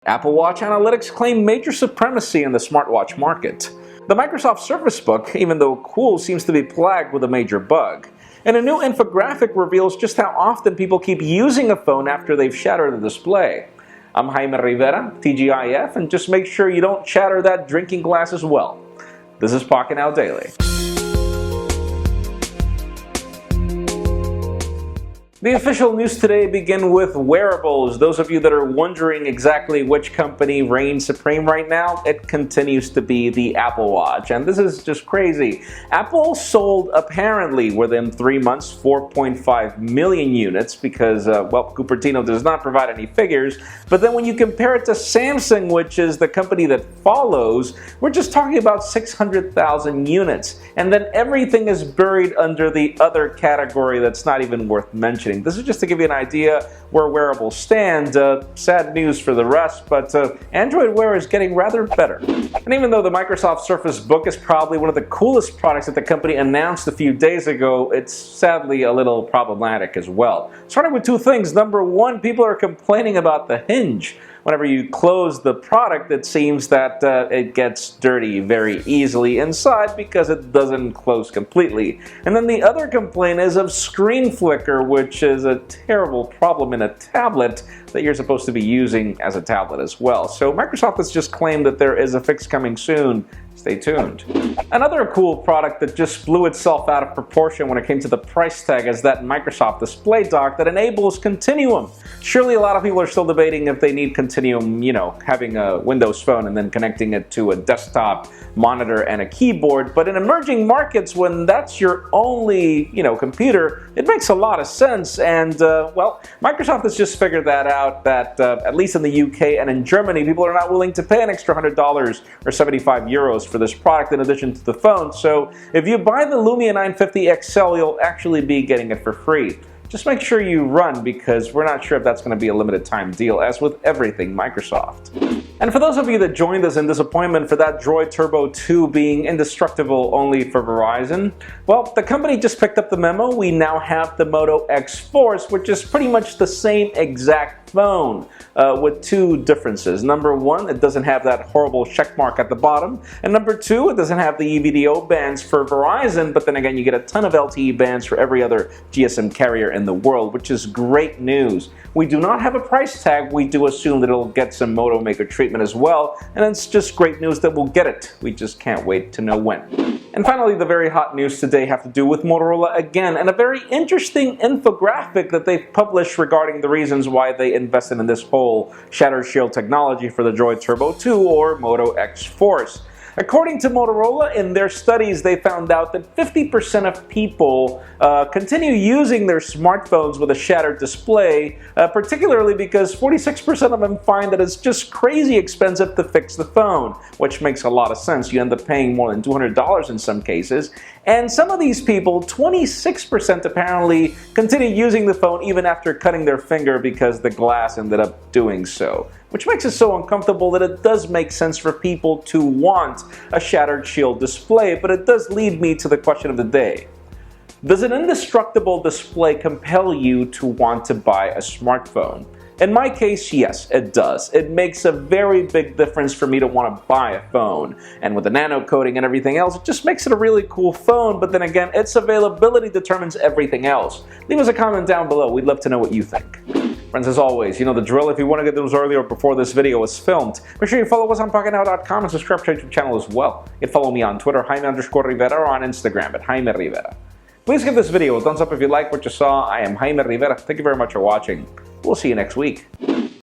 Apple Watch analytics claim major supremacy in the smartwatch market. The Microsoft Surface Book, even though cool, seems to be plagued with a major bug. And a new infographic reveals just how often people keep using a phone after they've shattered the display. I'm Jaime Rivera, TGIF, and just make sure you don't shatter that drinking glass as well. This is Pocketnow Daily. The official news today begin with wearables. Those of you that are wondering exactly which company reigns supreme right now, it continues to be the Apple Watch. And this is just crazy. Apple sold, apparently, within 3 months, 4.5 million units because, well, Cupertino does not provide any figures. But then when you compare it to Samsung, which is the company that follows, we're just talking about 600,000 units. And then everything is buried under the other category that's not even worth mentioning. This is just to give you an idea where wearables stand. Sad news for the rest, but Android Wear is getting rather better. And even though the Microsoft Surface Book is probably one of the coolest products that the company announced a few days ago, it's sadly a little problematic as well. Starting with two things. Number one, people are complaining about the hinge. Whenever you close the product, it seems that it gets dirty very easily inside because it doesn't close completely. And then the other complaint is of screen flicker, which is a terrible problem in a tablet that you're supposed to be using as a tablet as well. So Microsoft has just claimed that there is a fix coming soon. Stay tuned. Another cool product that just blew itself out of proportion when it came to the price tag is that Microsoft display dock that enables Continuum. Surely a lot of people are still debating if they need Continuum, you know, having a Windows phone and then connecting it to a desktop monitor and a keyboard. But in emerging markets, when that's your only, computer, it makes a lot of sense. And, well, Microsoft has just figured that out, that at least in the UK and in Germany, people are not willing to pay an extra $100 or 75 euros for this product in addition to the phone. So if you buy the Lumia 950 XL, you'll actually be getting it for free. Just make sure you run because we're not sure if that's going to be a limited time deal, as with everything Microsoft. And for those of you that joined us in disappointment for that Droid Turbo 2 being indestructible only for Verizon, well, the company just picked up the memo. We now have the Moto X Force, which is pretty much the same exact phone with two differences. Number one, it doesn't have that horrible check mark at the bottom. And number two, it doesn't have the EVDO bands for Verizon, but then again, you get a ton of LTE bands for every other GSM carrier in the world, which is great news. We do not have a price tag. We do assume that it'll get some Moto Maker treatment as well, and it's just great news that we'll get it. We just can't wait to know when. And finally, the very hot news today have to do with Motorola again, and a very interesting infographic that they've published regarding the reasons why they invested in this whole shatter-shield technology for the Droid Turbo 2 or Moto X Force. According to Motorola, in their studies, they found out that 50% of people continue using their smartphones with a shattered display, particularly because 46% of them find that it's just crazy expensive to fix the phone, which makes a lot of sense. You end up paying more than $200 in some cases. And some of these people, 26% apparently, continue using the phone even after cutting their finger because the glass ended up doing so, which makes it so uncomfortable that it does make sense for people to want a shattered shield display. But it does lead me to the question of the day. Does an indestructible display compel you to want to buy a smartphone? In my case, yes, it does. It makes a very big difference for me to want to buy a phone. And with the nano coating and everything else, it just makes it a really cool phone. But then again, its availability determines everything else. Leave us a comment down below. We'd love to know what you think. Friends, as always, you know the drill. If you want to get those early or before this video is filmed, make sure you follow us on Pocketnow.com and subscribe to our YouTube channel as well. You can follow me on Twitter, Jaime_Rivera, or on Instagram at Jaime Rivera. Please give this video a thumbs up if you like what you saw. I am Jaime Rivera. Thank you very much for watching. We'll see you next week.